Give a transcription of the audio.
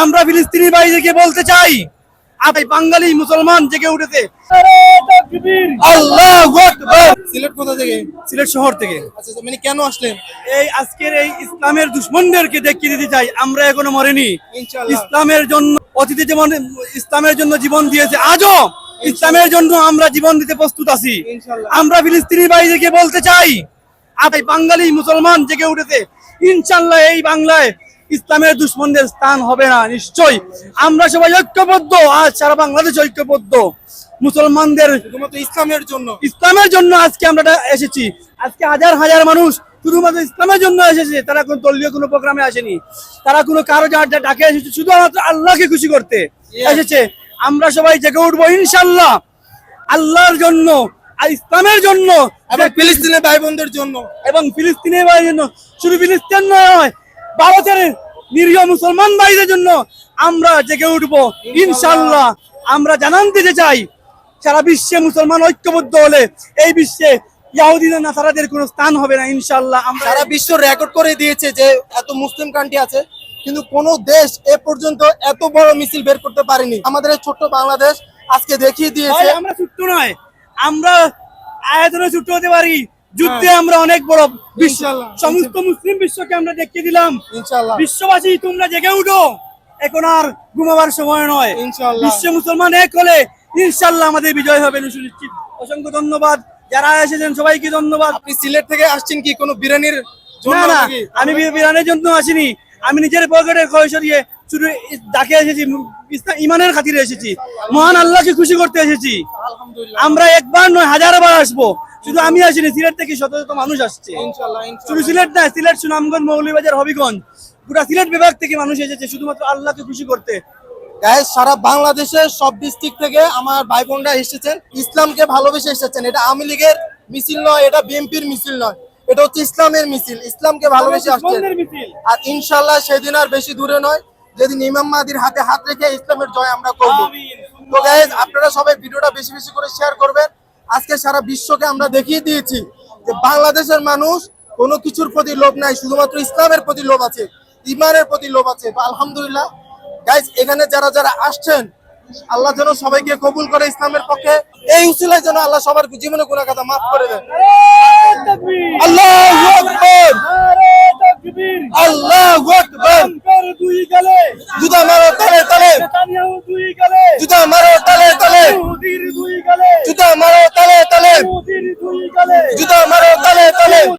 আমরা ফিলিস্তিনি ভাইদেরকে বলতে চাই, আপনি বাঙালি মুসলমান জেগে উঠেছে। আল্লাহু আকবার। সিলেট কোথা থেকে? সিলেট শহর থেকে। আচ্ছা মানে কেন আসলেন? এই আজকের এই ইসলামের দুশমনদেরকে দেখিয়ে দিতে চাই আমরা এখনো মরিনি। ইনশাআল্লাহ। ইসলামের জন্য অতীতে যেমন ইসলামের জন্য জীবন দিয়েছে, আজও ইসলামের জন্য আমরা জীবন দিতে প্রস্তুত আছি। ইনশাআল্লাহ। আমরা ফিলিস্তিনি ভাইদেরকে বলতে চাই, আপনি বাঙালি মুসলমান জেগে উঠেছে। ইনশাআল্লাহ এই বাংলায় ইসলামের দুশমনদের স্থান হবে না। নিশ্চয়ই আমরা সবাই ঐক্যবদ্ধ, আজ সারা বাংলাদেশ ঐক্যবদ্ধ মুসলমানদের শুধুমাত্র ইসলামের জন্য। ইসলামের জন্য আজকে আমরা এসেছি। আজকে হাজার হাজার মানুষ শুধুমাত্র ইসলামের জন্য এসেছে। তারা কোন দলীয় কোনো প্রোগ্রামে আসেনি, তারা কোনো কারো যার ডাকে এসেছে শুধুমাত্র আল্লাহকে খুশি করতে এসেছে। আমরা সবাই জেগে উঠবো ইনশাআল্লাহ আল্লাহর জন্য আর ইসলামের জন্য এবং ফিলিস্তিনের ভাই বোনদের জন্য। এবং ফিলিস্তিনের ভাইদের জন্য। শুধু ফিলিস্তিন নয়, ভারতের নিরীহ মুসলমান ভাইদের জন্য আমরা জেগে উঠবো ইনশাআল্লাহ। আমরা জানান দিতে চাই, সারা বিশ্বে মুসলমান ঐক্যবদ্ধ হলে এই বিশ্বে ইহুদিদের নাসারাদের কোনো স্থান হবে না ইনশাআল্লাহ। আমরা সারা বিশ্ব রেকর্ড করে দিয়েছে যে এত মুসলিম কান্ট্রি আছে, কিন্তু কোন দেশ এ পর্যন্ত এত বড় মিছিল বের করতে পারেনি। আমাদের এই ছোট্ট বাংলাদেশ আজকে দেখিয়ে দিয়েছে। ভাই, আমরা ছোট্ট নয়, আমরা আয়তনে ছোট্ট হতে পারি, যুদ্ধে আমরা অনেক বড়। বিশ্ব ইনশাআল্লাহ। সমস্ত মুসলিম বিশ্বকে আমরা দেখিয়ে দিলাম। ইনশাআল্লাহ। বিশ্ববাসী তোমরা জেগে উঠো, এখন আর ঘুমাবার সময় নয়। ইনশাআল্লাহ। বিশ্ব মুসলমান এক হলে ইনশাআল্লাহ আমাদের বিজয় হবে সুনিশ্চিত। অসংখ্য ধন্যবাদ যারা এসেছেন, সবাইকে ধন্যবাদ। আপনি সিলেট থেকে আসছেন কি কোনো বিরিয়ানির জন্য না না, নাকি? আমি বিরানের জন্য আসিনি। আমি নিজের পকেটে খরচ সরিয়ে শুধু ডাকে এসেছি, ইমানের খাতিরে এসেছি, মহান আল্লাহকে খুশি করতে এসেছি। আলহামদুলিল্লাহ। আমরা একবার নয়, হাজারবার আসবো। শুধু আমি আসিনি, সিলেট থেকে শত শত মানুষ আসছে। ইনশাআল্লাহ। শুধু সিলেট না, সিলেট, সুনামগঞ্জ, মৌলভীবাজার, হবিগঞ্জ, গোটা সিলেট বিভাগ থেকে মানুষ এসেছে শুধুমাত্র আল্লাহকে খুশি করতে। গাইস, সারা বাংলাদেশের সব ডিস্ট্রিক্ট থেকে আমার ভাই বোনরা এসেছেন, ইসলামকে ভালোবেসে এসেছেন। এটা আওয়ামী লীগের মিছিল নয়, এটা বিএনপির মিছিল নয়, এটা হচ্ছে ইসলামের মিছিল। ইসলামকে ভালোবেসে আসছেন। আর ইনশাআল্লাহ সেদিন আর বেশি দূরে নয়, যেদিন ইমাম মাহদির হাতে হাত রেখে ইসলামের জয় আমরা করব। তো গাইস, আপনারা সবাই ভিডিওটা বেশি বেশি করে শেয়ার করবেন। আজকে সারা বিশ্বকে আমরা দেখিয়ে দিয়েছি যে বাংলাদেশের মানুষ কোনো কিছুর প্রতি লোভ নাই, শুধুমাত্র ইসলামের প্রতি লোভ আছে, ইমানের প্রতি লোভ আছে। তো আলহামদুলিল্লাহ গাইস, এখানে যারা যারা আসছেন, আল্লাহ যেন সবাইকে কবুল করে ইসলামের পক্ষে। এই উসিলায় যেন আল্লাহ সবার জীবনে গুনাহ খাতা মাফ করে দেন। আল্লাহু আকবার।